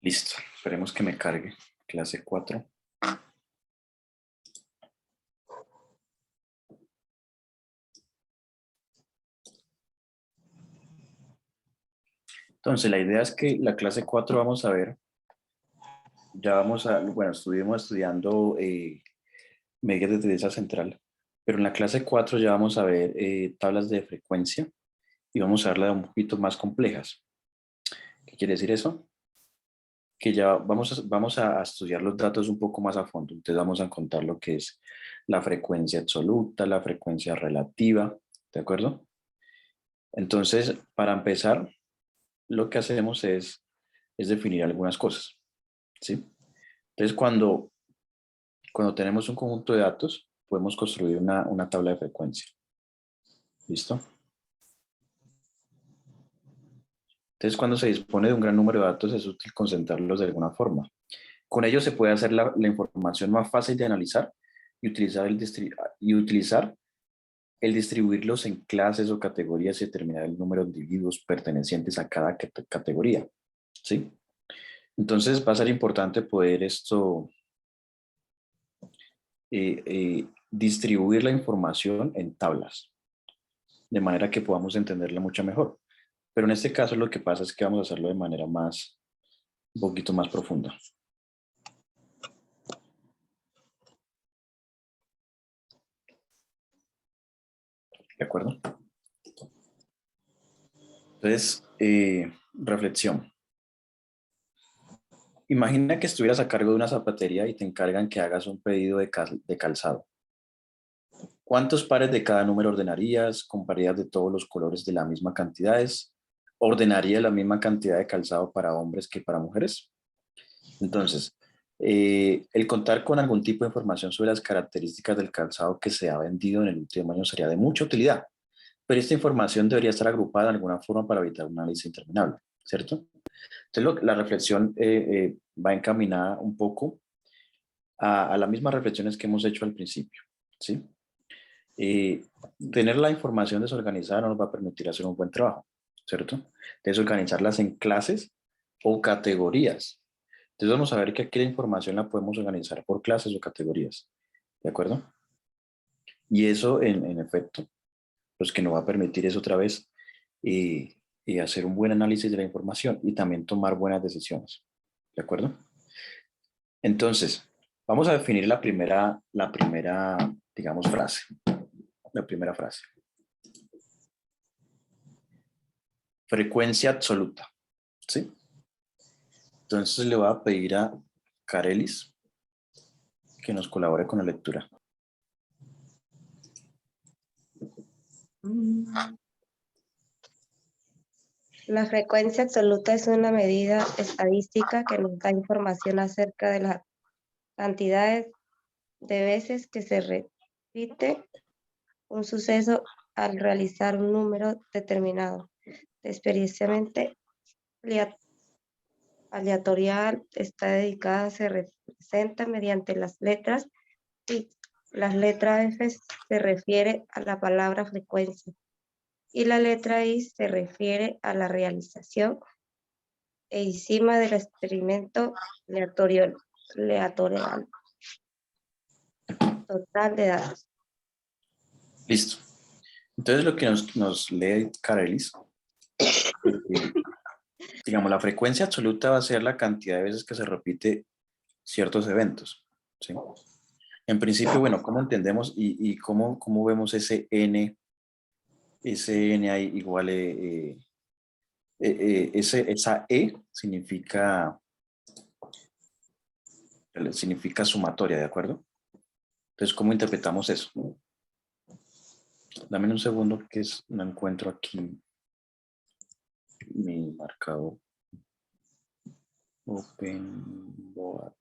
Listo, esperemos que me cargue. Clase 4. Entonces, la idea es que la clase 4 vamos a ver, estuvimos estudiando medidas de tendencia central, pero en la clase 4 ya vamos a ver tablas de frecuencia y vamos a verlas un poquito más complejas. ¿Qué quiere decir eso? Que ya vamos a estudiar los datos un poco más a fondo. Entonces vamos a contar lo que es la frecuencia absoluta, la frecuencia relativa, ¿de acuerdo? Entonces, para empezar, lo que hacemos es definir algunas cosas, ¿sí? Entonces, cuando tenemos un conjunto de datos, podemos construir una tabla de frecuencia. ¿Listo? Entonces, cuando se dispone de un gran número de datos, es útil concentrarlos de alguna forma. Con ello se puede hacer la información más fácil de analizar y utilizar el distribuirlos en clases o categorías y determinar el número de individuos pertenecientes a cada categoría. ¿Sí? Entonces va a ser importante poder distribuir la información en tablas, de manera que podamos entenderla mucho mejor. Pero en este caso lo que pasa es que vamos a hacerlo de manera un poquito más profunda. ¿De acuerdo? Entonces, reflexión. Imagina que estuvieras a cargo de una zapatería y te encargan que hagas un pedido de calzado. ¿Cuántos pares de cada número ordenarías? ¿Comprarías de todos los colores de la misma cantidades? ¿Ordenaría la misma cantidad de calzado para hombres que para mujeres? Entonces, el contar con algún tipo de información sobre las características del calzado que se ha vendido en el último año sería de mucha utilidad, pero esta información debería estar agrupada de alguna forma para evitar un análisis interminable, ¿cierto? Entonces, la reflexión va encaminada un poco a las mismas reflexiones que hemos hecho al principio, ¿sí? Tener la información desorganizada no nos va a permitir hacer un buen trabajo, ¿cierto? Desorganizarlas en clases o categorías. Entonces vamos a ver que aquí la información la podemos organizar por clases o categorías, ¿de acuerdo? Y eso, en efecto, pues que nos va a permitir es otra vez hacer un buen análisis de la información y también tomar buenas decisiones, ¿de acuerdo? Entonces, vamos a definir digamos, frase. La primera frase. Frecuencia absoluta, ¿sí? Entonces le voy a pedir a Carelis que nos colabore con la lectura. La frecuencia absoluta es una medida estadística que nos da información acerca de las cantidades de veces que se repite un suceso al realizar un número determinado. Experiencialmente aleatorial está dedicada, se representa mediante las letras y la letra F se refiere a la palabra frecuencia y la letra I se refiere a la realización encima del experimento aleatorial total de datos. Listo. Entonces lo que nos lee Carelis, digamos, la frecuencia absoluta va a ser la cantidad de veces que se repite ciertos eventos, ¿sí? En principio, bueno, ¿cómo entendemos y cómo vemos ese n ahí igual esa significa sumatoria, ¿de acuerdo? Entonces, ¿cómo interpretamos eso? Dame un segundo que no encuentro aquí mi marcador. Open board.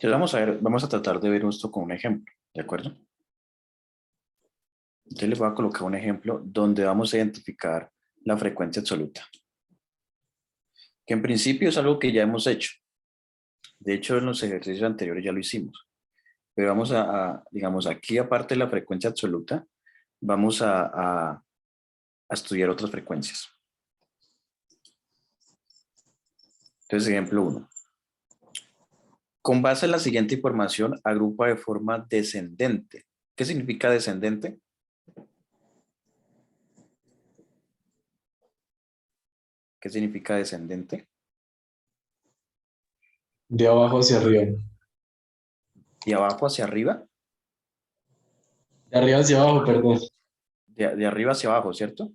Entonces vamos a tratar de ver esto con un ejemplo, ¿de acuerdo? Entonces les voy a colocar un ejemplo donde vamos a identificar la frecuencia absoluta, que en principio es algo que ya hemos hecho. De hecho, en los ejercicios anteriores ya lo hicimos. Pero vamos digamos, aquí aparte de la frecuencia absoluta, vamos a estudiar otras frecuencias. Entonces, ejemplo 1. Con base en la siguiente información, agrupa de forma descendente. ¿Qué significa descendente? ¿Qué significa descendente? De abajo hacia arriba. ¿De abajo hacia arriba? De arriba hacia abajo, perdón. De arriba hacia abajo, ¿cierto?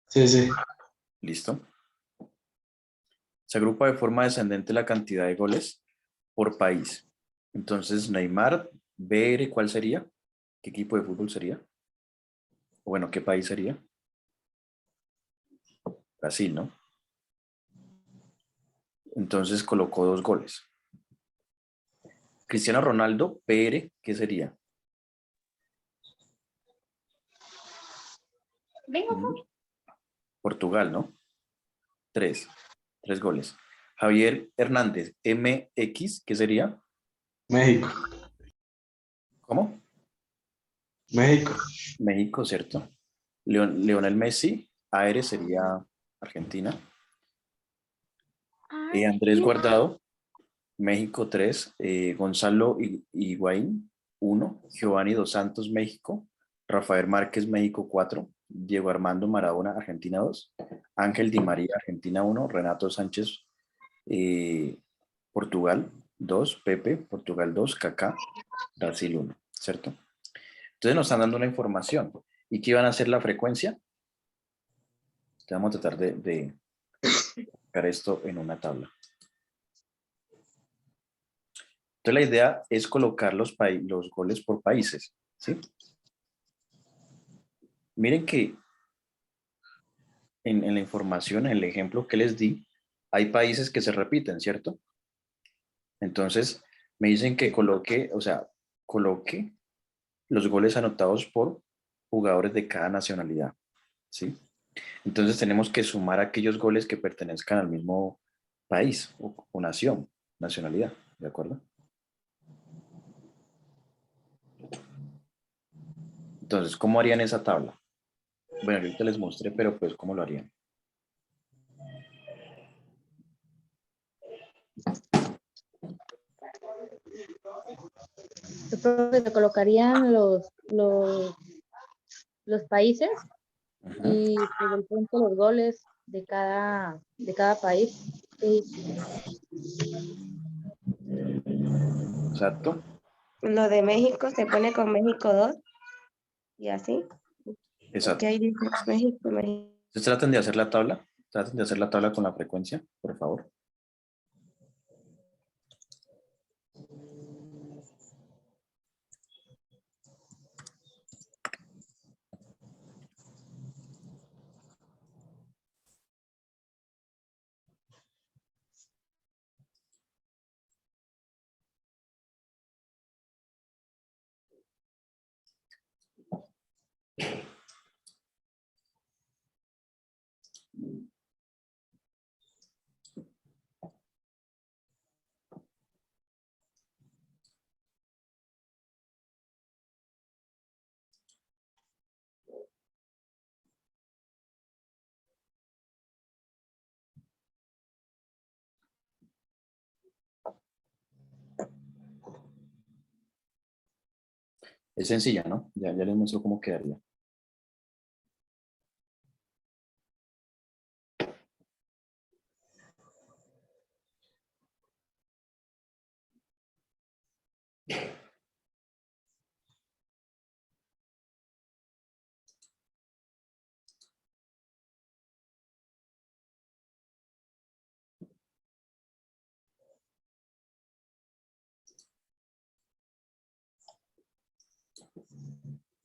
Sí, sí. Listo. Se agrupa de forma descendente la cantidad de goles por país. Entonces, Neymar, BR, ¿cuál sería? ¿Qué equipo de fútbol sería? O bueno, ¿qué país sería? Brasil, ¿no? Entonces colocó 2 goles. Cristiano Ronaldo, PR, ¿qué sería? Portugal, ¿no? 3 goles. Javier Hernández, MX, ¿qué sería? México. ¿Cómo? México. México, ¿cierto? Leonel Messi, AR sería Argentina. Andrés Guardado, México 3. Gonzalo Higuaín, 1. Giovanni Dos Santos, México. Rafael Márquez, México 4. Diego Armando Maradona, Argentina 2. Ángel Di María, Argentina 1. Renato Sánchez, Portugal 2. Pepe, Portugal 2. Kaká, Brasil 1. ¿Cierto? Entonces nos están dando una información. ¿Y qué van a hacer la frecuencia? Vamos a tratar de sacar esto en una tabla. Entonces la idea es colocar los goles por países, ¿sí? Miren que en la información, en el ejemplo que les di, hay países que se repiten, ¿cierto? Entonces me dicen que coloque los goles anotados por jugadores de cada nacionalidad, ¿sí? Entonces tenemos que sumar aquellos goles que pertenezcan al mismo país o nación, nacionalidad, ¿de acuerdo? Entonces, ¿cómo harían esa tabla? Bueno, ahorita les mostré, pero pues, ¿cómo lo harían? Se colocarían los países y por el punto los goles de cada país. Sí. Exacto. Lo de México se pone con México 2 y así. Exacto. Porque ahí dice México, México. Entonces traten de hacer la tabla. Traten de hacer la tabla con la frecuencia, por favor. Es sencilla, ¿no? Ya les muestro cómo quedaría.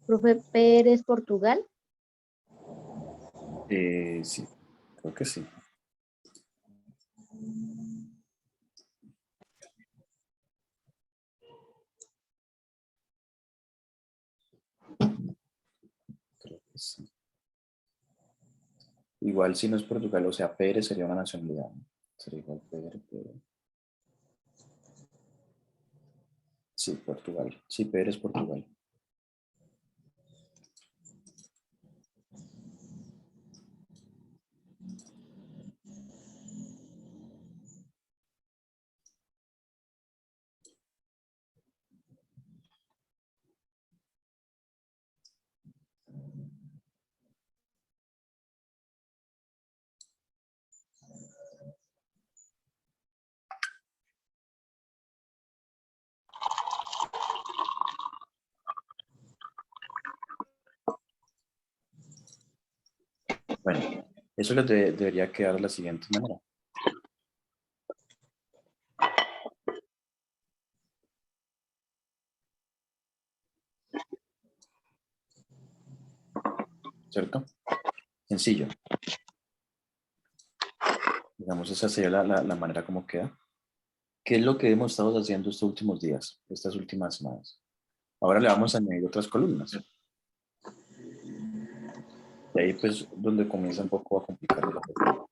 Profe Pérez, Portugal. Sí, creo que sí. Igual si no es Portugal, o sea, Pérez sería una nacionalidad, ¿no? Sería igual Pérez, Pérez. Sí, Portugal. Sí, Pérez, Portugal. Bueno, eso les debería quedar de la siguiente manera. ¿Cierto? Sencillo. Digamos, esa sería la manera como queda. ¿Qué es lo que hemos estado haciendo estos últimos días, estas últimas semanas? Ahora le vamos a añadir otras columnas. Y ahí pues donde comienza un poco a complicar la cosa.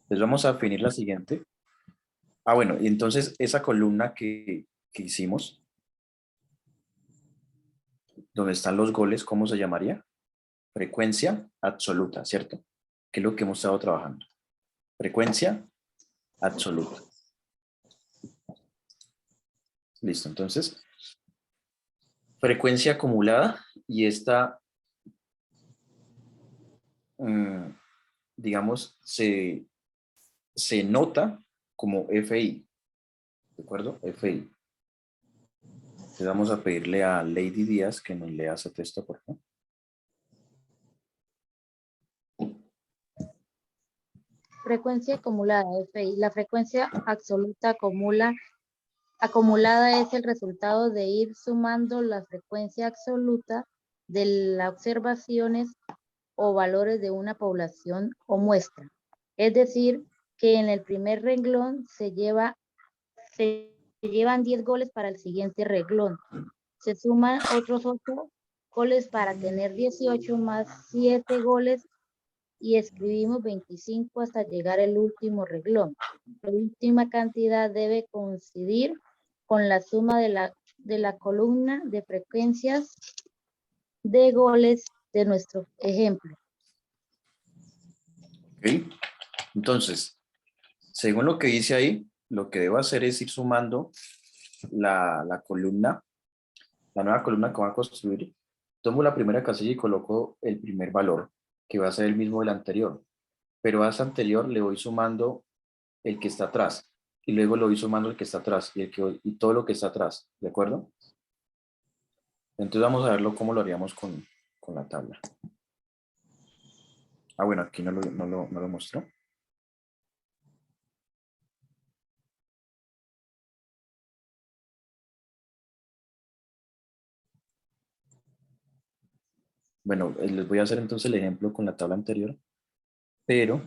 Les vamos a definir la siguiente. Ah, bueno, y entonces esa columna que hicimos, donde están los goles, ¿cómo se llamaría? Frecuencia absoluta, ¿cierto? Que es lo que hemos estado trabajando. Frecuencia absoluta. Listo, entonces, frecuencia acumulada y esta, digamos, se nota como FI, ¿de acuerdo? FI. Entonces vamos a pedirle a Lady Díaz que nos lea ese texto, por favor. Frecuencia acumulada, FI. La frecuencia absoluta acumulada es el resultado de ir sumando la frecuencia absoluta de las observaciones o valores de una población o muestra. Es decir, que en el primer renglón se llevan 10 goles para el siguiente renglón. Se suman otros 8 goles para tener 18 más 7 goles y escribimos 25 hasta llegar al último renglón. La última cantidad debe coincidir con la suma de la columna de frecuencias de goles de nuestro ejemplo. ¿Ok? Entonces, según lo que dice ahí, lo que debo hacer es ir sumando la columna, la nueva columna que voy a construir. Tomo la primera casilla y coloco el primer valor, que va a ser el mismo del anterior. Pero a ese anterior le voy sumando el que está atrás. Y luego le voy sumando el que está atrás y todo lo que está atrás. ¿De acuerdo? Entonces vamos a verlo cómo lo haríamos con la tabla. Ah, bueno, aquí no lo mostró. Bueno, les voy a hacer entonces el ejemplo con la tabla anterior, pero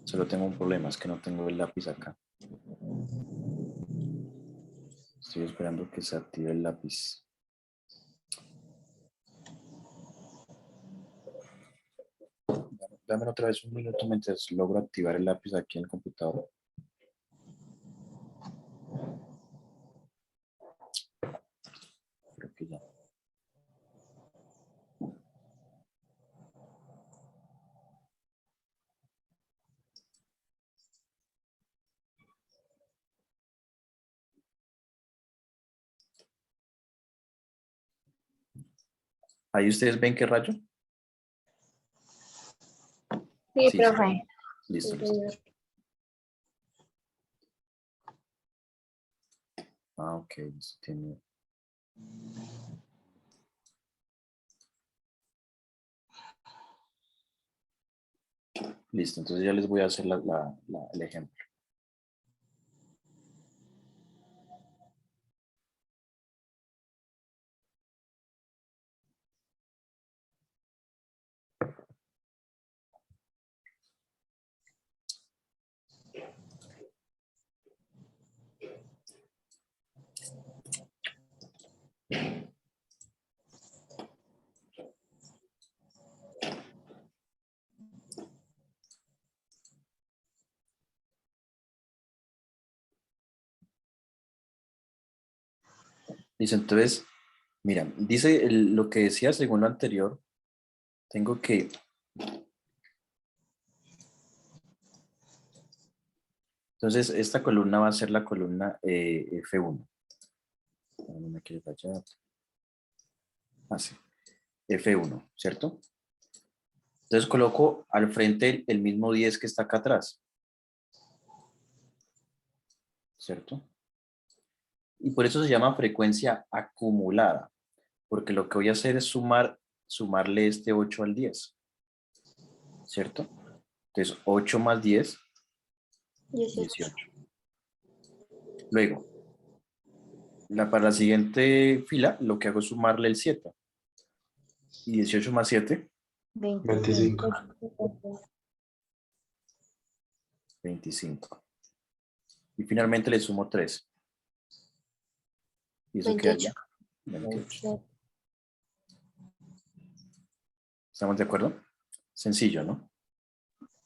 solo tengo un problema, es que no tengo el lápiz acá. Estoy esperando que se active el lápiz. Dame otra vez un minuto mientras logro activar el lápiz aquí en el computador. Creo que ya. ¿Ahí ustedes ven qué rayo? Sí, Sí, profe. listo, listo. Ah, ok, listo, tiene. Listo, entonces ya les voy a hacer el ejemplo. Listo, entonces, mira, dice lo que decía según lo anterior, tengo que... Entonces, esta columna va a ser la columna F1. No me quiere fallar. Así, F1, ¿cierto? Entonces coloco al frente el mismo 10 que está acá atrás. ¿Cierto? Y por eso se llama frecuencia acumulada, porque lo que voy a hacer es sumarle este 8 al 10. ¿Cierto? Entonces 8 más 10, 18. Luego, para la siguiente fila, lo que hago es sumarle el 7. Y 18 más 7, 25. 25. Y finalmente le sumo 3. ¿Y eso quedaría? 28. ¿Estamos de acuerdo? Sencillo, ¿no?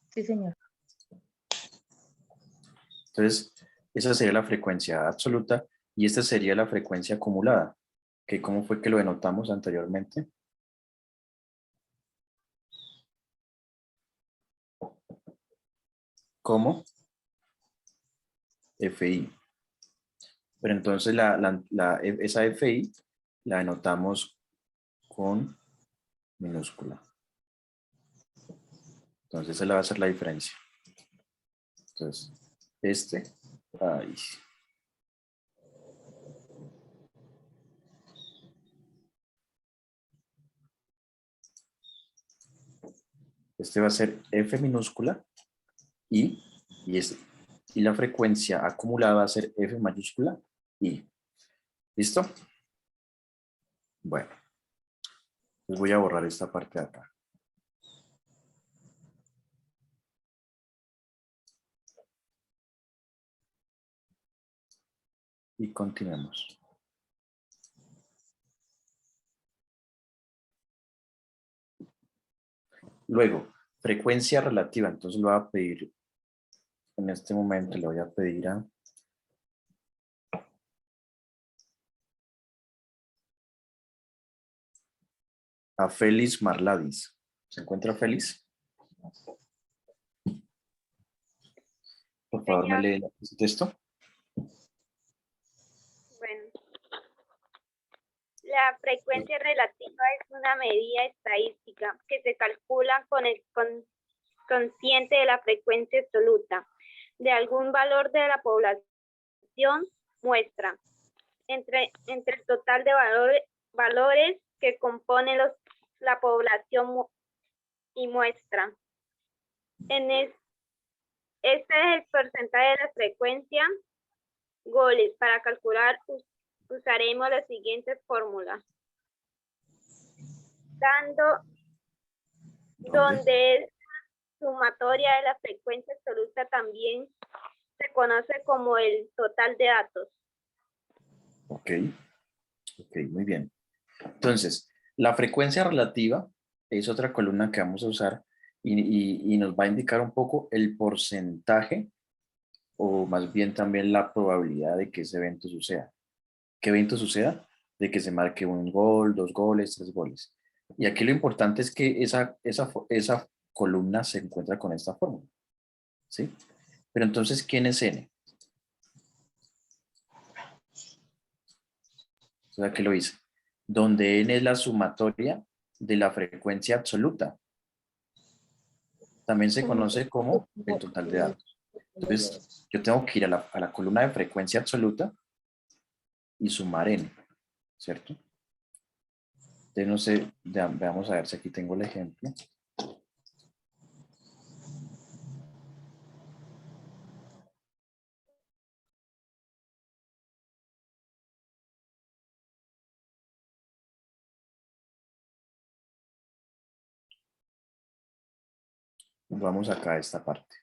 Sí, señor. Entonces, esa sería la frecuencia absoluta y esta sería la frecuencia acumulada. ¿Que ¿Cómo fue que lo denotamos anteriormente? Como FI. Pero entonces esa FI la denotamos con minúscula. Entonces esa va a ser la diferencia. Entonces, ahí. Este va a ser F minúscula y la frecuencia acumulada va a ser F mayúscula I. ¿Listo? Bueno, pues voy a borrar esta parte de acá. Y continuemos. Luego, frecuencia relativa. Entonces lo voy a pedir, en este momento le voy a pedir a Félix Marladis. ¿Se encuentra Félix? Por favor, me lee ese texto. Bueno, la frecuencia relativa es una medida estadística que se calcula con el consciente de la frecuencia absoluta de algún valor de la población muestra entre el total de valores que componen la población y muestra. Este es el porcentaje de la frecuencia goles. Para calcular usaremos la siguiente fórmula. Donde es sumatoria de la frecuencia absoluta, también se conoce como el total de datos. Ok, muy bien. Entonces, la frecuencia relativa es otra columna que vamos a usar y nos va a indicar un poco el porcentaje o más bien también la probabilidad de que ese evento suceda. ¿Qué evento suceda? De que se marque un gol, 2 goles, 3 goles. Y aquí lo importante es que esa columna se encuentra con esta fórmula. ¿Sí? Pero entonces, ¿quién es N? O sea, ¿qué lo hice? Donde N es la sumatoria de la frecuencia absoluta. También se conoce como el total de datos. Entonces, yo tengo que ir a la columna de frecuencia absoluta y sumar N, ¿cierto? Entonces, no sé, veamos a ver si aquí tengo el ejemplo. Vamos acá a esta parte.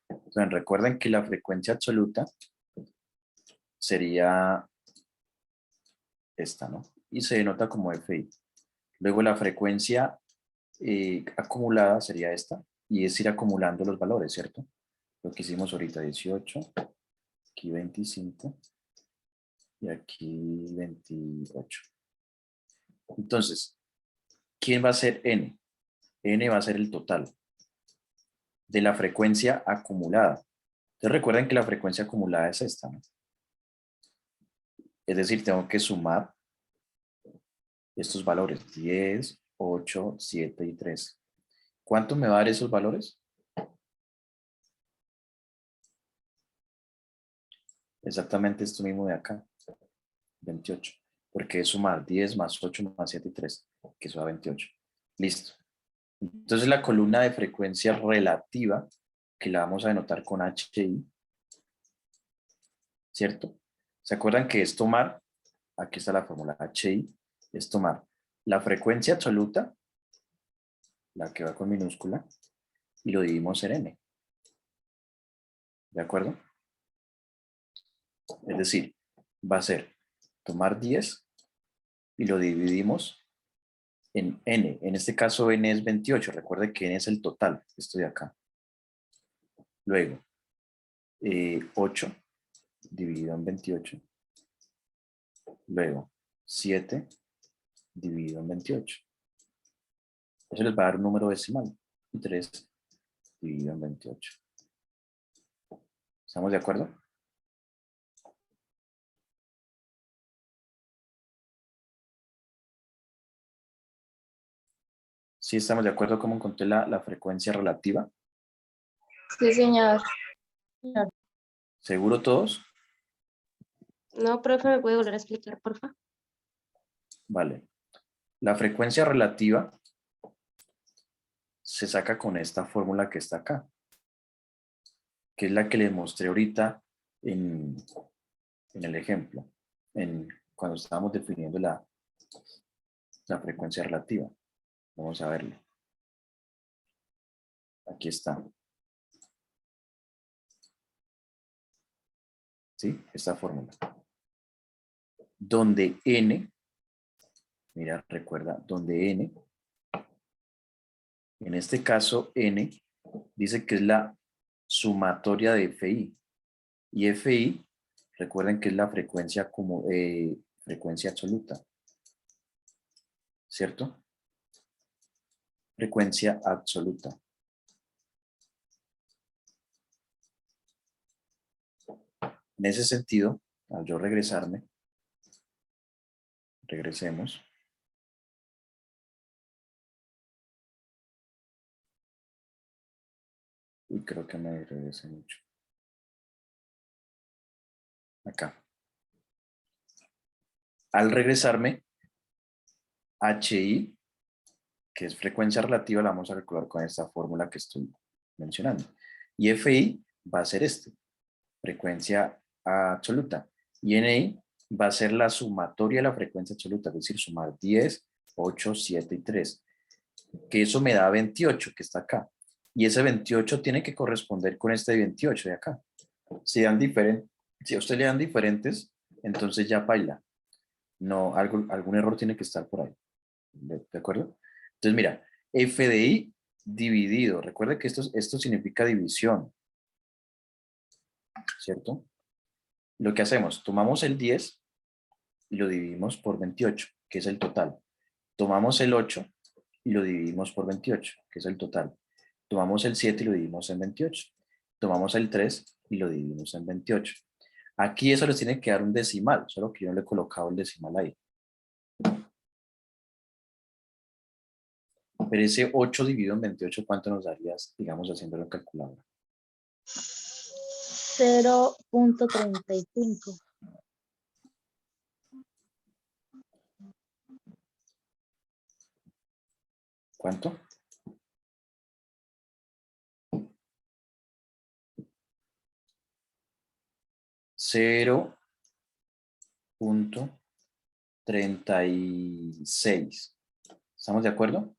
Entonces, recuerden que la frecuencia absoluta sería esta, ¿no? Y se denota como FI. Luego la frecuencia acumulada sería esta, y es ir acumulando los valores, ¿cierto? Lo que hicimos ahorita, 18, aquí 25 y aquí 28. Entonces, ¿quién va a ser n? N va a ser el total de la frecuencia acumulada. Entonces recuerden que la frecuencia acumulada es esta, ¿no? Es decir, tengo que sumar estos valores, 10, 8, 7 y 3. ¿Cuánto me va a dar esos valores? Exactamente esto mismo de acá, 28. Porque es sumar 10 más 8 más 7 y 3, que eso da 28. Listo. Entonces la columna de frecuencia relativa, que la vamos a denotar con HI, ¿cierto? ¿Se acuerdan que es tomar, aquí está la fórmula HI, es tomar la frecuencia absoluta, la que va con minúscula, y lo dividimos en n. ¿De acuerdo? Es decir, va a ser tomar 10 y lo dividimos en n. En este caso n es 28. Recuerde que n es el total. Esto de acá. Luego, 8 dividido en 28. Luego, 7 dividido en 28. Eso les va a dar un número decimal. Y 3 dividido en 28. ¿Estamos de acuerdo? ¿Sí estamos de acuerdo cómo encontré la frecuencia relativa? Sí, señor. ¿Seguro todos? No, profe, ¿me puede volver a explicar, por favor? Vale. La frecuencia relativa se saca con esta fórmula que está acá, que es la que les mostré ahorita en el ejemplo, cuando estábamos definiendo la frecuencia relativa. Vamos a verlo. Aquí está. ¿Sí? Esta fórmula. Donde n, mira, recuerda, donde n, en este caso n, dice que es la sumatoria de FI. Y FI, recuerden que es la frecuencia como frecuencia absoluta. ¿Cierto? Frecuencia absoluta. En ese sentido, al yo regresarme, regresemos. Y creo que me regresé mucho. Acá. Al regresarme, HI, que es frecuencia relativa, la vamos a calcular con esta fórmula que estoy mencionando. Y FI va a ser frecuencia absoluta. Y NI va a ser la sumatoria de la frecuencia absoluta, es decir, sumar 10, 8, 7 y 3. Que eso me da 28, que está acá. Y ese 28 tiene que corresponder con este 28 de acá. Si a usted le dan diferentes, entonces ya baila. No, algún error tiene que estar por ahí. ¿De acuerdo? Entonces, mira, f de i dividido. Recuerde que esto significa división. ¿Cierto? Lo que hacemos, tomamos el 10 y lo dividimos por 28, que es el total. Tomamos el 8 y lo dividimos por 28, que es el total. Tomamos el 7 y lo dividimos en 28. Tomamos el 3 y lo dividimos en 28. Aquí eso les tiene que dar un decimal, solo que yo no le he colocado el decimal ahí. Pero ese 8 dividido en 28, ¿cuánto nos darías, digamos, haciéndolo en calculadora? 0.35. ¿Cuánto? $0.36. ¿Estamos de acuerdo?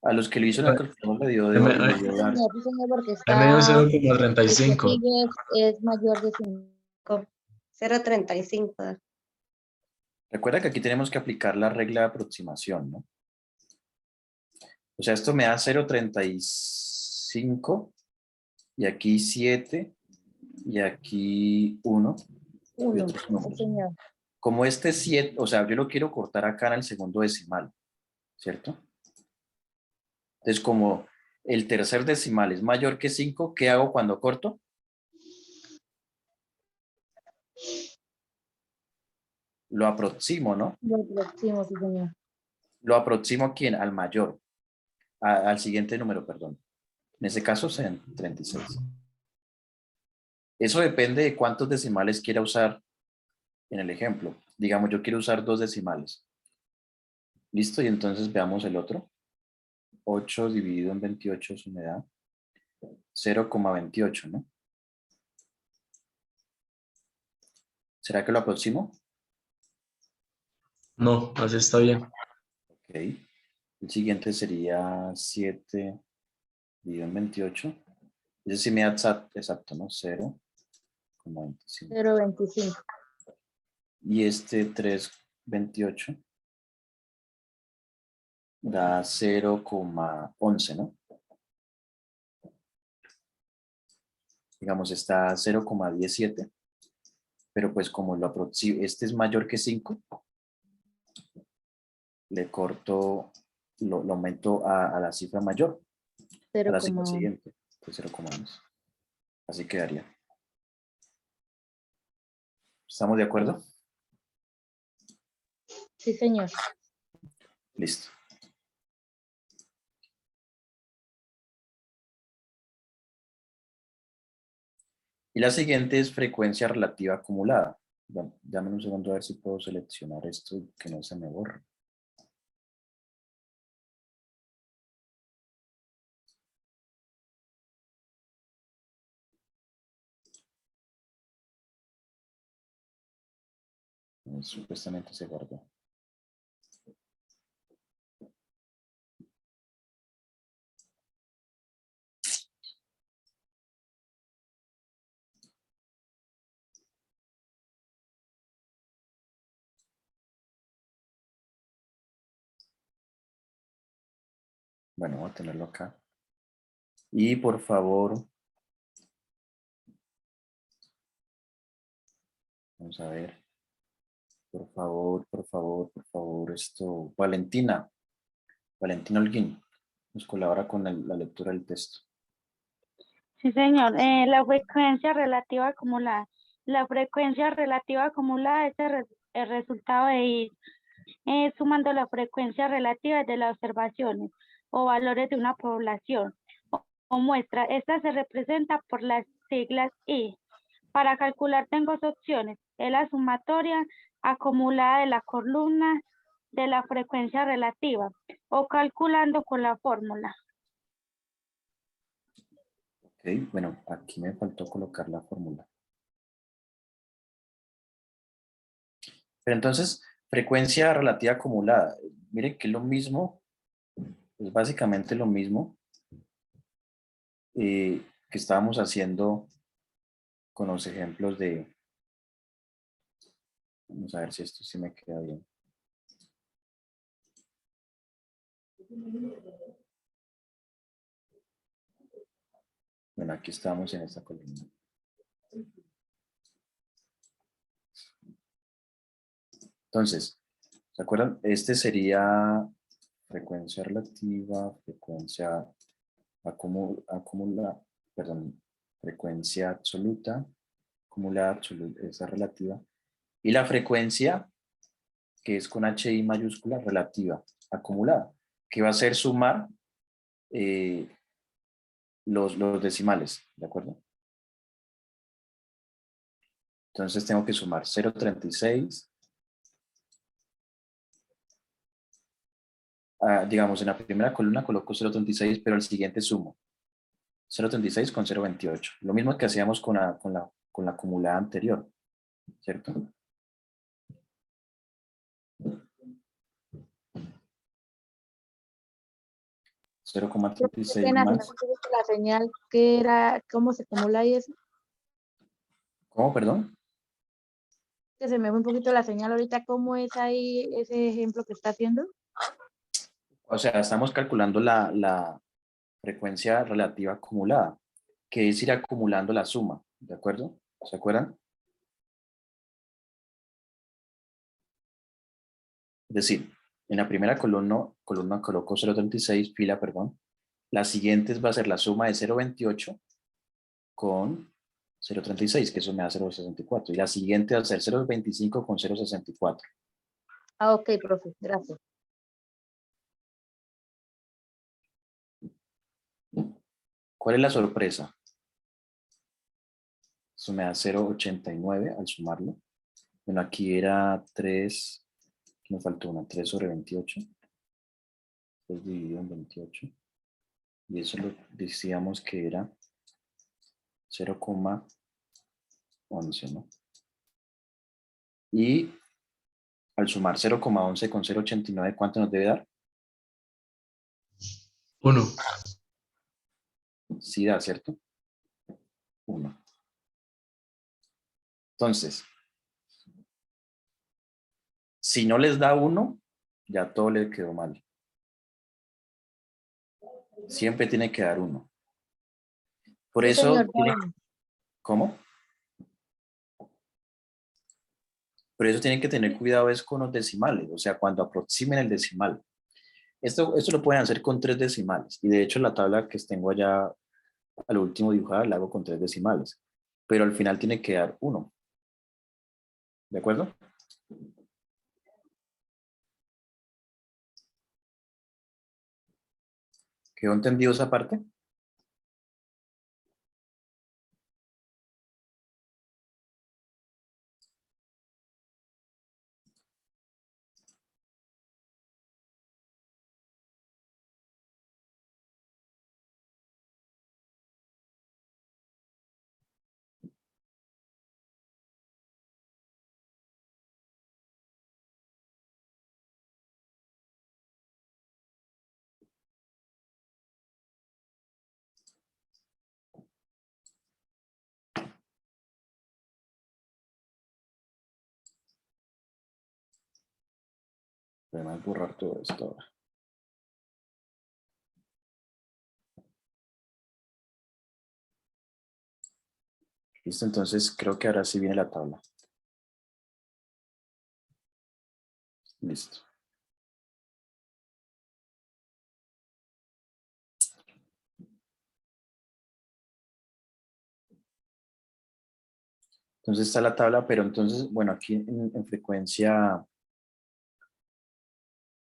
A los que lo hizo en la calculadora le dio de oro, le dio de arte. Sí, señor, porque Me dio está, el que 0,35. sigue es mayor de 5. 0.35. Recuerda que aquí tenemos que aplicar la regla de aproximación, ¿no? O sea, esto me da 0.35 y aquí 7, y aquí 1, y Uno. otros Sí, números. señor. Como este 7, o sea, yo lo quiero cortar acá en el segundo decimal, ¿cierto? Entonces, como el tercer decimal es mayor que 5, ¿qué hago cuando corto? Lo aproximo, ¿no? Lo próximo, sí, señor. Lo aproximo ¿a quién? Al mayor, al siguiente número, perdón. En ese caso, 36. Eso depende de cuántos decimales quiera usar en el ejemplo. Digamos, yo quiero usar 2 decimales. ¿Listo? Y entonces veamos el otro. 8 dividido en 28 eso me da 0,28, ¿no? ¿Será que lo aproximo? No, así está bien. Ok. El siguiente sería 7 dividido en 28. Ese sí me da exacto, ¿no? 0,25. 0.25. Y este 3,28 da 0,11, ¿no? Digamos, está 0,17. Pero pues como lo aproximo, este es mayor que 5, le corto, lo aumento a la cifra mayor, a la cifra 0,1. siguiente, que es 0,11. Así quedaría. ¿Estamos de acuerdo? Sí, señor. Listo. Y la siguiente es frecuencia relativa acumulada. Bueno, dame un segundo a ver si puedo seleccionar esto y que no se me borre. Supuestamente se guardó. Bueno, voy a tenerlo acá. Y por favor, vamos a ver. Por favor, esto. Valentina Holguín, nos colabora con la lectura del texto. Sí, señor. La frecuencia relativa acumulada. La frecuencia relativa acumulada es el resultado de ir sumando la frecuencia relativa de las observaciones o valores de una población o muestra. Esta se representa por las siglas I. Para calcular tengo dos opciones. Es la sumatoria acumulada de la columna de la frecuencia relativa o calculando con la fórmula. Ok, bueno, aquí me faltó colocar la fórmula. Pero entonces, frecuencia relativa acumulada. Miren que es lo mismo, es básicamente lo mismo que estábamos haciendo con los ejemplos de... Vamos a ver si esto sí me queda bien. Bueno, aquí estamos en esta columna. Entonces, ¿se acuerdan? Este sería frecuencia relativa, frecuencia frecuencia absoluta, acumulada, absoluta, esa relativa. Y la frecuencia, que es con HI mayúscula, relativa, acumulada, que va a ser sumar los decimales, ¿de acuerdo? Entonces tengo que sumar 0,36. Digamos, en la primera columna coloco 0,36, pero al siguiente sumo 0,36 con 0,28. Lo mismo que hacíamos con la acumulada anterior, ¿cierto? Qué 0,36 pena, se me más. fue un poquito la señal, ¿qué era? ¿Cómo se acumula y eso? ¿Cómo, perdón? Que se me fue un poquito la señal ahorita, ¿cómo es ahí ese ejemplo que está haciendo? O sea, estamos calculando la frecuencia relativa acumulada. que es ir acumulando la suma, ¿de acuerdo? ¿Se acuerdan? Es decir, en la primera columna coloco 0.36, fila, perdón. La siguiente va a ser la suma de 0.28 con 0.36, que eso me da 0.64. Y la siguiente va a ser 0.25 con 0.64. Ah, ok, profe, gracias. ¿Cuál es la sorpresa? Eso me da 0.89 al sumarlo. Bueno, aquí era 3, me faltó una, 3 sobre 28. 3 dividido en 28. Y eso lo decíamos que era 0,11, ¿no? Y al sumar 0,11 con 0,89, ¿cuánto nos debe dar? 1. Sí da, ¿cierto? 1. Entonces, si no les da 1, ya todo le quedó mal. Siempre tiene que dar 1. Por Sí, eso, señor, ya. ¿cómo? Por eso tienen que tener cuidado es con los decimales, o sea, cuando aproximen el decimal. Esto lo pueden hacer con 3 decimales. Y de hecho, la tabla que tengo allá al último dibujada la hago con 3 decimales. Pero al final tiene que dar 1. ¿De acuerdo? ¿Quedó entendido esa parte? Además, borrar todo esto ahora. Listo, entonces creo que ahora sí viene la tabla. Listo. Entonces está la tabla, pero entonces, bueno, aquí en frecuencia,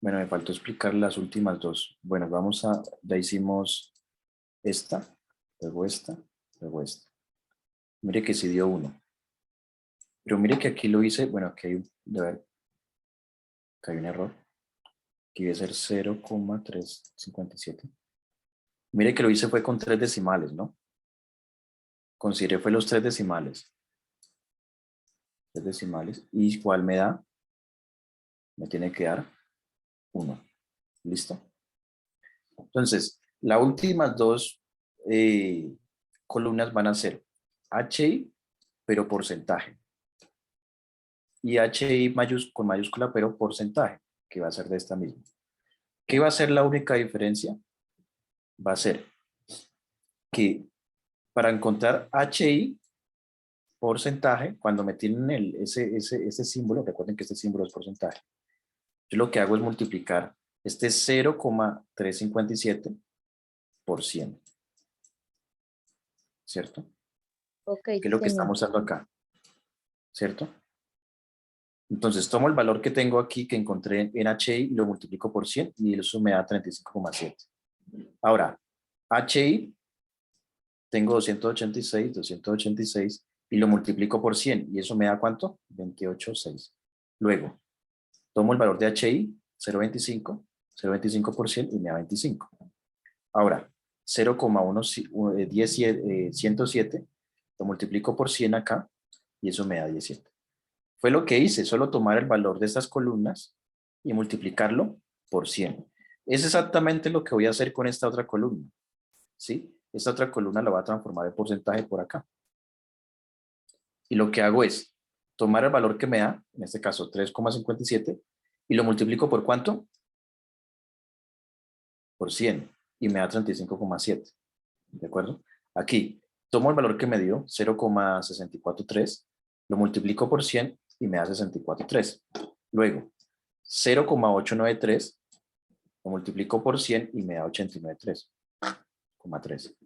bueno, me faltó explicar las últimas dos. Bueno, vamos a, ya hicimos esta, luego esta, luego esta. Mire que sí dio 1. Pero mire que aquí lo hice, bueno, aquí hay un error. Aquí debe ser 0,357. Mire que lo hice fue con 3 decimales, ¿no? Consideré fue los 3 decimales. 3 decimales. ¿Y cuál me da? Me tiene que dar 1. ¿Listo? Entonces, las últimas dos columnas van a ser HI, pero porcentaje. Y HI con mayúscula, pero porcentaje, que va a ser de esta misma. ¿Qué va a ser la única diferencia? Va a ser que para encontrar HI, porcentaje, cuando me tienen ese símbolo, recuerden que este símbolo es porcentaje, yo lo que hago es multiplicar este 0,357 por 100. ¿Cierto? Ok, Que sí, es lo que señor. estamos dando acá. ¿Cierto? Entonces tomo el valor que tengo aquí, que encontré en HI, y lo multiplico por 100 y eso me da 35,7. Ahora, HI, tengo 286 y lo multiplico por 100 y eso me da ¿cuánto? 28,6. Luego, tomo el valor de HI, 0,25 por 100 y me da 25. Ahora, 107, lo multiplico por 100 acá y eso me da 17. Fue lo que hice, solo tomar el valor de estas columnas y multiplicarlo por 100. Es exactamente lo que voy a hacer con esta otra columna. ¿Sí? Esta otra columna la voy a transformar en porcentaje por acá. Y lo que hago es tomar el valor que me da, en este caso 3,57, y lo multiplico por ¿cuánto? Por 100. Y me da 35,7. ¿De acuerdo? Aquí, Tomo el valor que me dio, 0,643, lo multiplico por 100 y me da 64,3. Luego, 0,893, lo multiplico por 100 y me da 89,3,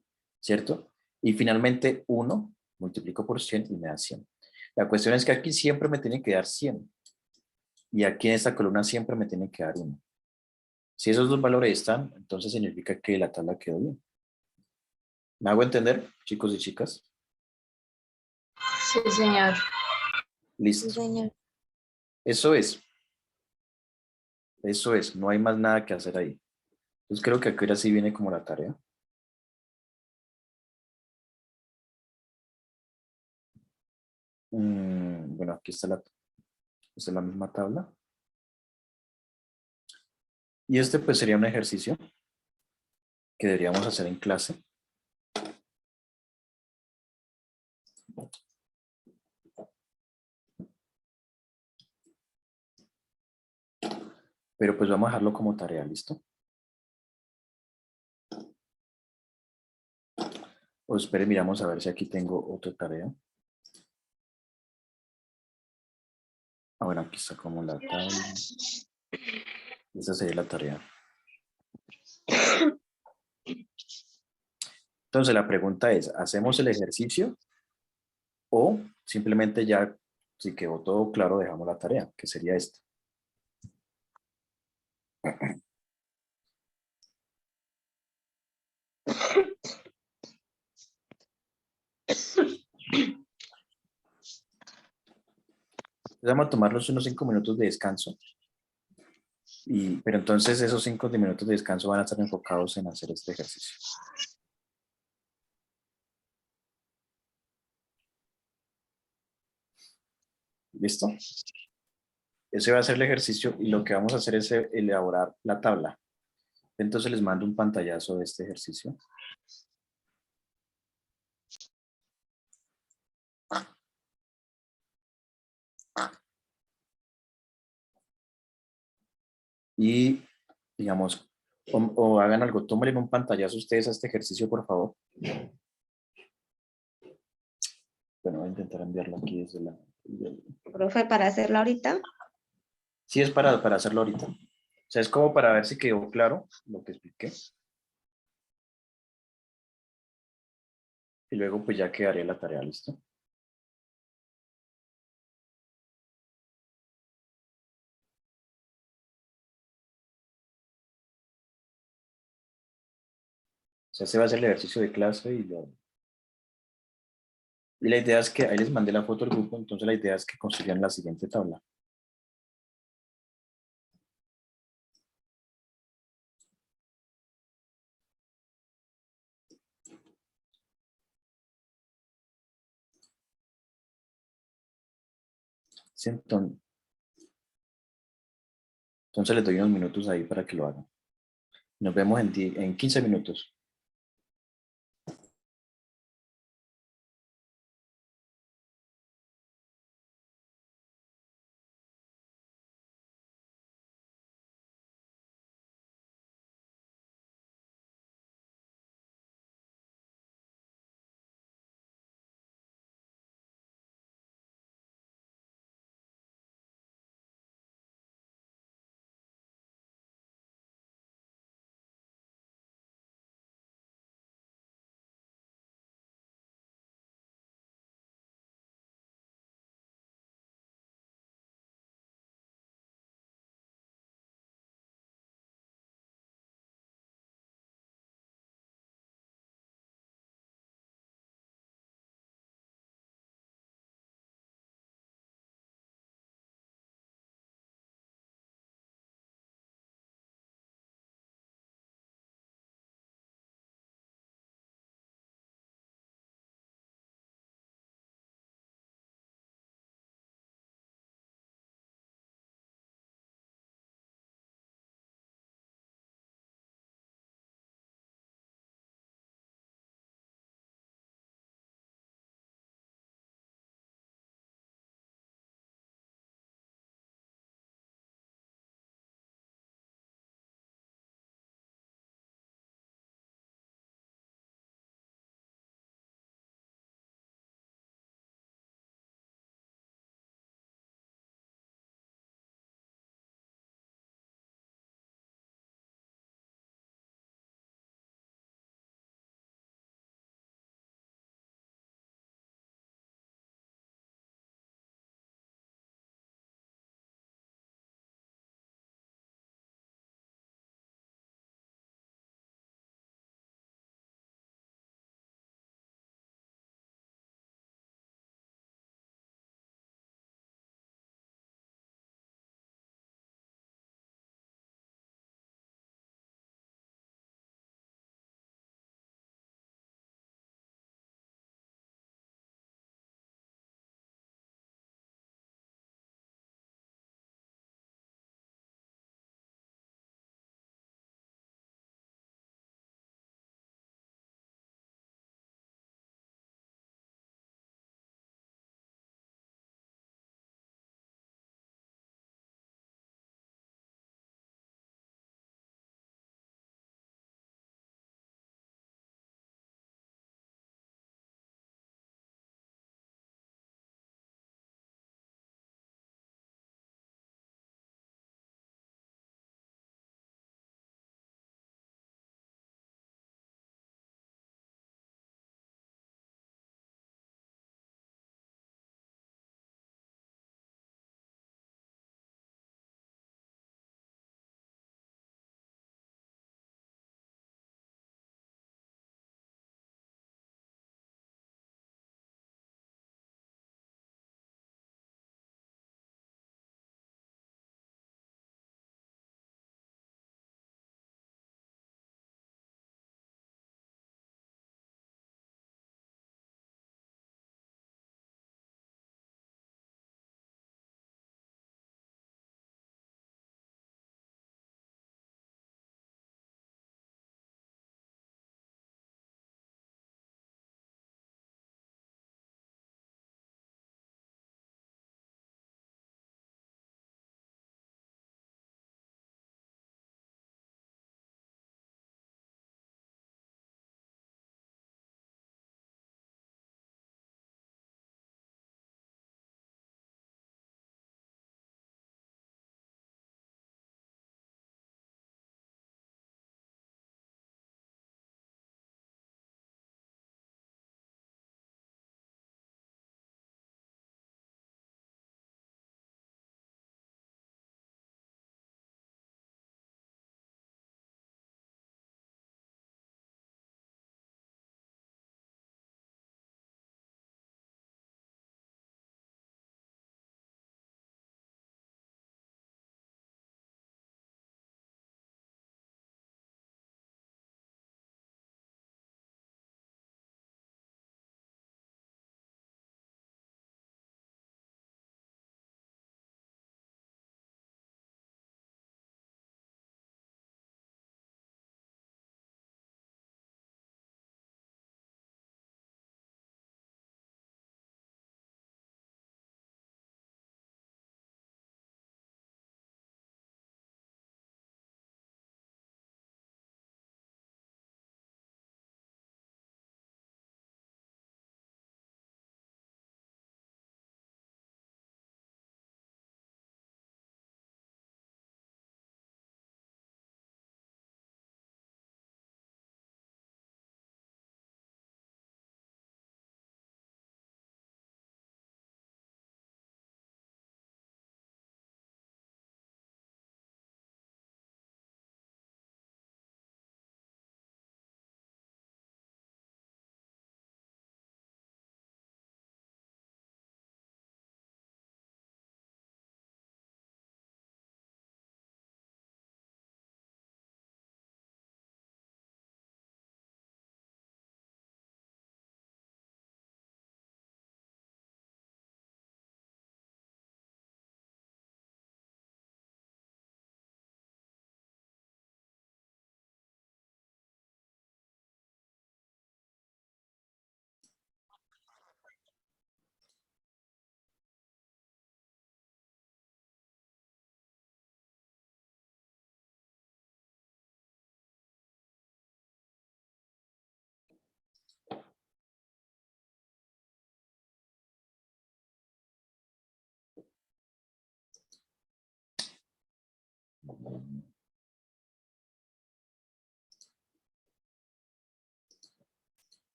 ¿cierto? Y finalmente 1, multiplico por 100 y me da 100. La cuestión es que aquí siempre me tiene que dar 100. Y aquí en esta columna siempre me tiene que dar 1. Si esos dos valores están, entonces significa que la tabla quedó bien. ¿Me hago entender, chicos y chicas? Sí, señor. Listo. Sí, señor. Eso es. Eso es. No hay más nada que hacer ahí. Entonces creo que aquí ahora sí viene como la tarea. Bueno, aquí está esta es la misma tabla. Y este pues sería un ejercicio que deberíamos hacer en clase. Pero pues vamos a dejarlo como tarea, ¿listo? O espere, miramos a ver si aquí tengo otra tarea. Ah, bueno, aquí está como la tabla. Esta sería la tarea. Entonces la pregunta es, ¿hacemos el ejercicio o simplemente ya, si quedó todo claro, dejamos la tarea, que sería esta? Vamos a tomarnos unos 5 minutos de descanso. Pero entonces esos 5 minutos de descanso van a estar enfocados en hacer este ejercicio. ¿Listo? Ese va a ser el ejercicio y lo que vamos a hacer es elaborar la tabla. Entonces les mando un pantallazo de este ejercicio. Y, digamos, o hagan algo, tómenle un pantallazo ustedes a este ejercicio, por favor. Bueno, voy a intentar enviarlo aquí desde la... Profe, para hacerla ahorita. Sí, es para hacerlo ahorita. O sea, es como para ver si quedó claro lo que expliqué. Y luego pues ya quedaría la tarea, ¿listo? O sea, se va a hacer el ejercicio de clase y y la idea es que, ahí les mandé la foto al grupo, entonces la idea es que construyan la siguiente tabla. ¿Sí? Entonces les doy unos minutos ahí para que lo hagan. Nos vemos en 15 minutos.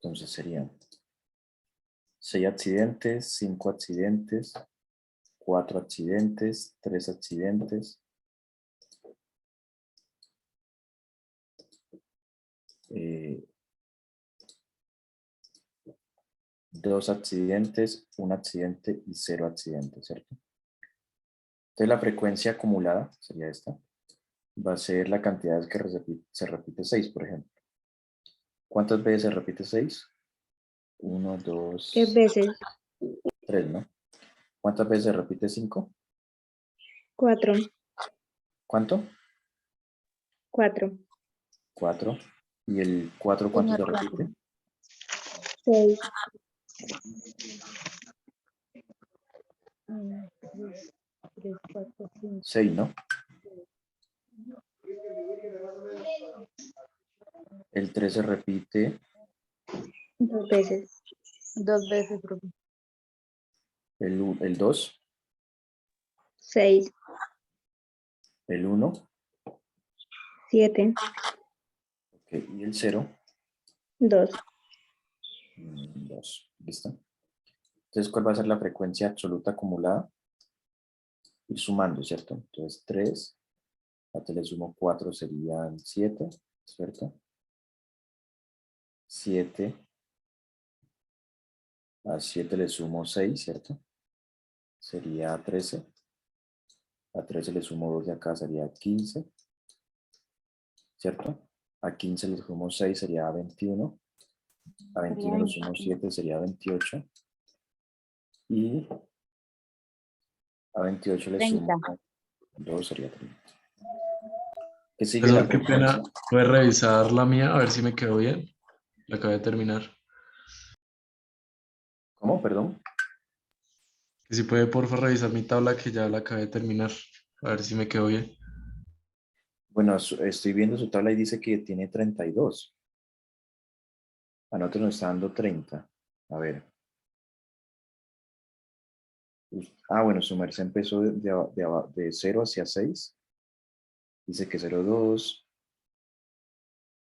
Entonces serían 6 accidentes, 5 accidentes, 4 accidentes, 3 accidentes, 2 accidentes, 1 accidente y 0 accidentes, ¿cierto? Entonces la frecuencia acumulada sería esta. Va a ser la cantidad de que se repite 6, por ejemplo. ¿Cuántas veces se repite 6? 1, 2, 10 veces. 3, ¿no? ¿Cuántas veces se repite 5? 4. ¿Cuánto? 4. 4. ¿Y el 4 cuánto Señor, se repite? 6. 1, 2, 3, 4, 5. 6, ¿no? El 3 se repite. 2 veces. 2 veces, profe. El 2. 6. El 1. 7. Ok, y el 0. 2. 2. ¿Listo? Entonces, ¿cuál va a ser la frecuencia absoluta acumulada? Ir sumando, ¿cierto? Entonces, 3. A le sumo 4 serían 7, ¿cierto? 7. A 7 le sumo 6, ¿cierto? Sería 13. A 13 le sumo 2 de acá, sería 15. ¿Cierto? A 15 le sumo 6, sería 21. A 21 le sumo 7, sería 28. Y a 28 le 30. sumo 2, sería 30. ¿Qué sigue la Profesor, qué pena. frecuencia? ¿Puede revisar la mía? A ver si me quedó bien. La acabé de terminar. ¿Cómo? Perdón. Que si puede, porfa, revisar mi tabla que ya la acabé de terminar. A ver si me quedó bien. Bueno, estoy viendo su tabla y dice que tiene 32. A nosotros nos está dando 30. A ver. Bueno, su merced empezó de 0 hacia 6. Dice que 0, 2.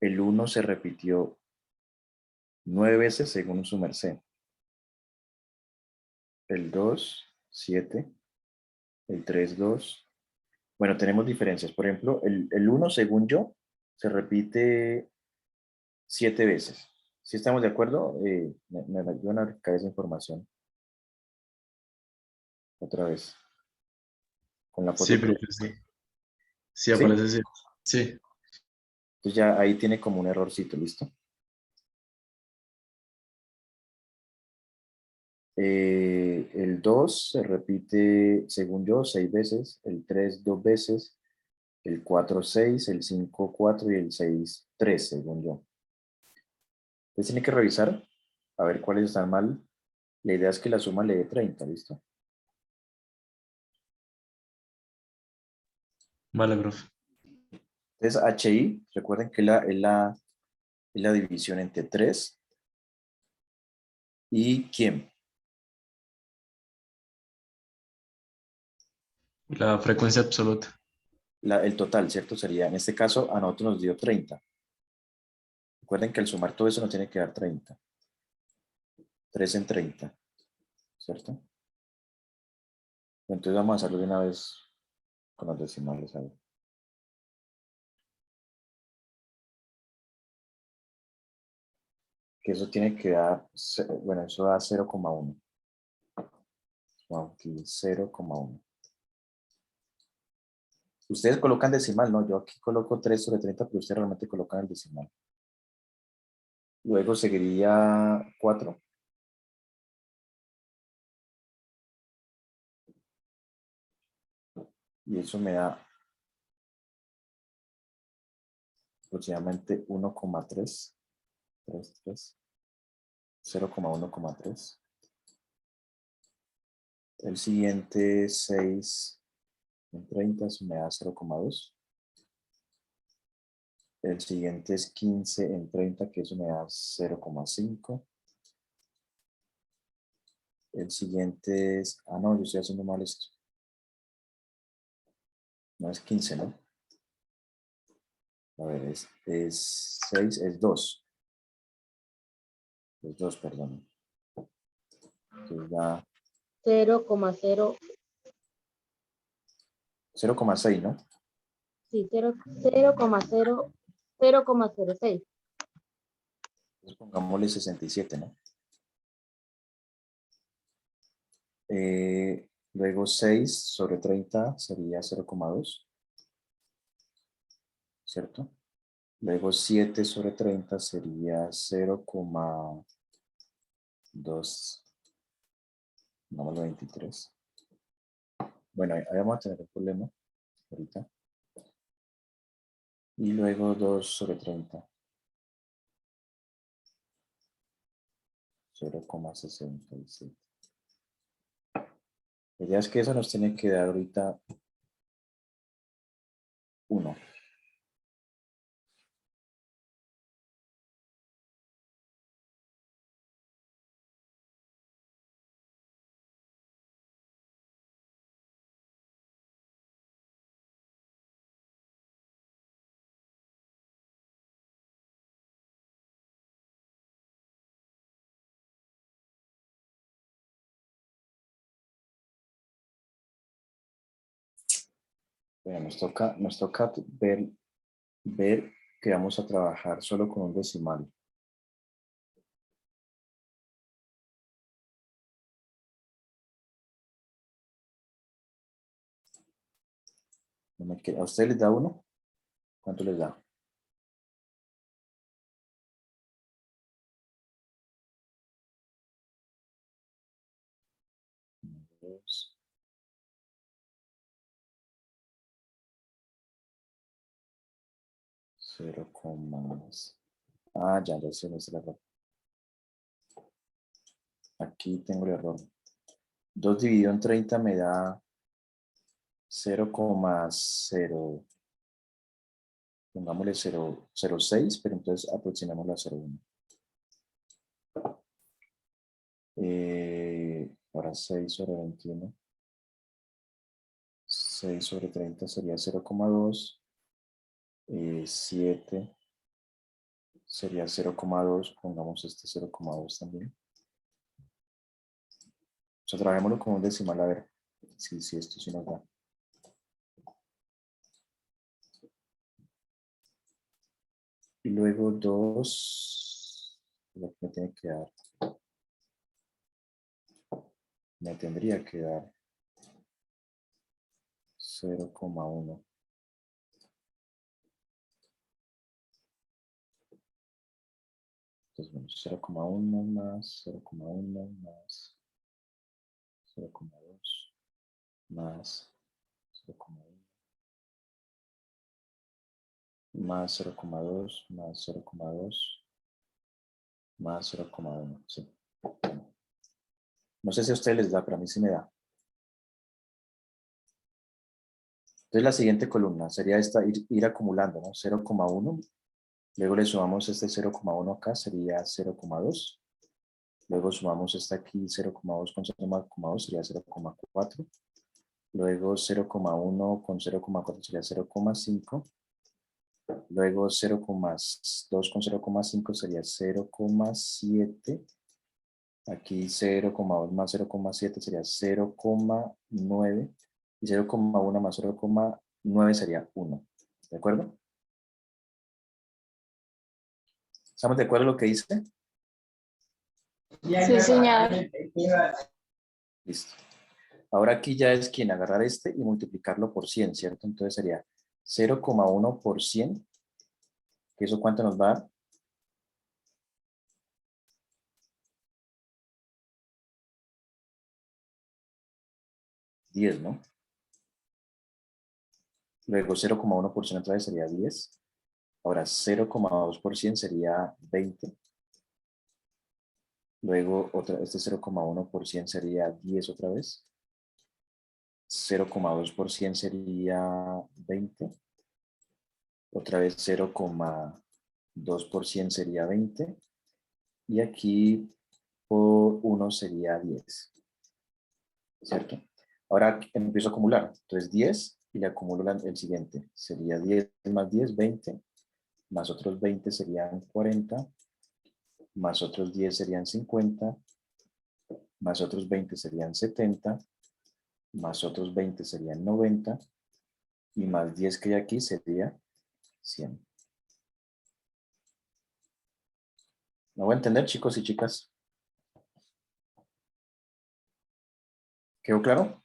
El 1 se repitió 9 veces según su merced. El 2, 7. El 3, 2. Bueno, tenemos diferencias. Por ejemplo, el 1, según yo, se repite 7 veces. ¿Sí estamos de acuerdo? Me ayudan a verificar esa información. Otra vez. Con la Sí, foto que... profe, sí. Sí, ¿Sí? aparece sí. Sí. Entonces ya ahí tiene como un errorcito, ¿listo? El 2 se repite, según yo, 6 veces. El 3, 2 veces. El 4, 6. El 5, 4. Y el 6, 3, según yo. Entonces tiene que revisar a ver cuáles están mal. La idea es que la suma le dé 30, ¿listo? Vale, profe. Entonces HI, recuerden que es la división entre 3 y ¿quién? La frecuencia absoluta. El total, ¿cierto? Sería, en este caso, a nosotros nos dio 30. Recuerden que al sumar todo eso nos tiene que dar 30. 3 en 30, ¿cierto? Entonces vamos a hacerlo de una vez con los decimales ahí. Que eso tiene que dar, bueno, eso da 0,1. Aquí 0,1. Ustedes colocan decimal, ¿no? Yo aquí coloco 3 sobre 30, pero ustedes realmente colocan el decimal. Luego seguiría 4. Y eso me da aproximadamente 1,3. 0,1,3. El siguiente 6 en 30, eso me da 0,2. El siguiente es 15 en 30, que eso me da 0,5. El siguiente es, no, yo estoy haciendo mal esto. No es 15, ¿no? A ver, es 6, es 2. Es 2, perdón. Entonces da 0,0, 0,6, ¿no? sí, 0,06. Entonces pongámosle 67, ¿no? Luego 6 sobre 30 sería 0,2, ¿cierto? Luego 7 sobre 30 sería 0,2, pongámosle 23. Bueno, ahí vamos a tener un problema ahorita. Y luego 2 sobre 30. 0,67. La idea es que eso nos tiene que dar ahorita 1. Bueno, nos toca ver que vamos a trabajar solo con un decimal. ¿A usted les da 1? ¿Cuánto les da? Dos. Ya sé, no es el error. Aquí tengo el error. 2 dividido en 30 me da 0,0. Pongámosle 0,06, pero entonces aproximémoslo a 0,1. Ahora 6 sobre 21. 6 sobre 30 sería 0,2. 7 sería 0,2. Pongamos este 0,2 también. O sea, trabajémoslo con un decimal a ver si esto sí nos da. Y luego 2, lo que me tiene que dar. Me tendría que dar 0,1. Entonces, bueno, 0,1 más 0,1 más 0,2 más 0,1 más 0,2 más 0,2 más 0,1. Sí. No sé si a ustedes les da, pero a mí sí me da. Entonces la siguiente columna sería esta, ir acumulando, ¿no? 0,1. Luego le sumamos este 0,1 acá, sería 0,2. Luego sumamos esta aquí, 0,2 con 0,2 sería 0,4. Luego 0,1 con 0,4 sería 0,5. Luego 0,2 con 0,5 sería 0,7. Aquí 0,2 más 0,7 sería 0,9. Y 0,1 más 0,9 sería 1. ¿De acuerdo? ¿Estamos de acuerdo en lo que dice? Sí, señor. Listo. Ahora aquí ya es quien agarrar este y multiplicarlo por 100, ¿cierto? Entonces sería 0,1 por 100. ¿Que eso cuánto nos va a dar? 10, ¿no? Luego 0,1 por 100 otra vez sería 10. Ahora 0,2 por 100 sería 20. Luego este 0,1 por 100 sería 10 otra vez. 0,2 por 100 sería 20. Otra vez 0,2 por 100 sería 20. Y aquí por 1 sería 10. ¿cierto? Ahora empiezo a acumular. Entonces 10 y le acumulo el siguiente. Sería 10 más 10, 20. Más otros 20 serían 40. Más otros 10 serían 50. Más otros 20 serían 70. Más otros 20 serían 90. Y más 10 que hay aquí sería 100. ¿No voy a entender, chicos y chicas? ¿Quedó claro?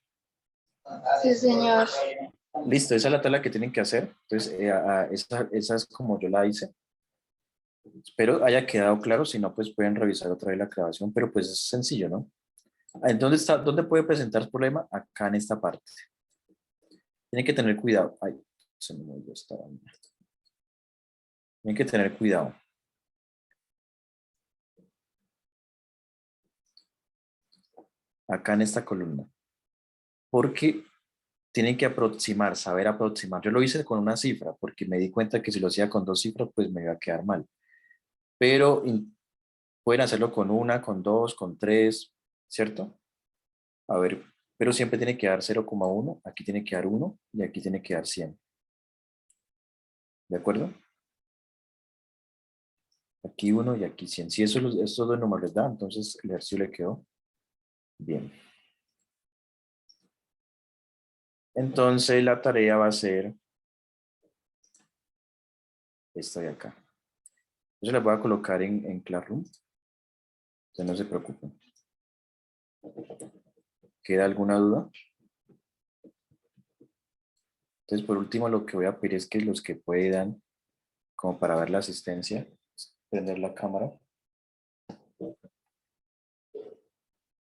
Sí, señor. Listo, esa es la tabla que tienen que hacer. Entonces, esa es como yo la hice. Espero haya quedado claro. Si no, pues pueden revisar otra vez la grabación, pero pues es sencillo, ¿no? ¿Dónde está? ¿Dónde puede presentar el problema? Acá en esta parte. Tienen que tener cuidado. Ay, se me movió esta vaina. Tienen que tener cuidado. Acá en esta columna. Porque tienen que aproximar, saber aproximar. Yo lo hice con una cifra, porque me di cuenta que si lo hacía con 2 cifras, pues me iba a quedar mal. Pero pueden hacerlo con 1, con 2, con 3, ¿cierto? A ver, pero siempre tiene que dar 0,1, aquí tiene que dar 1 y aquí tiene que dar 100. ¿De acuerdo? Aquí 1 y aquí 100. Si estos dos números les da, entonces el ejercicio le quedó bien. Entonces la tarea va a ser esta de acá. Yo la voy a colocar en Classroom. Entonces no se preocupen. ¿Queda alguna duda? Entonces, por último, lo que voy a pedir es que los que puedan, como para ver la asistencia, prender la cámara.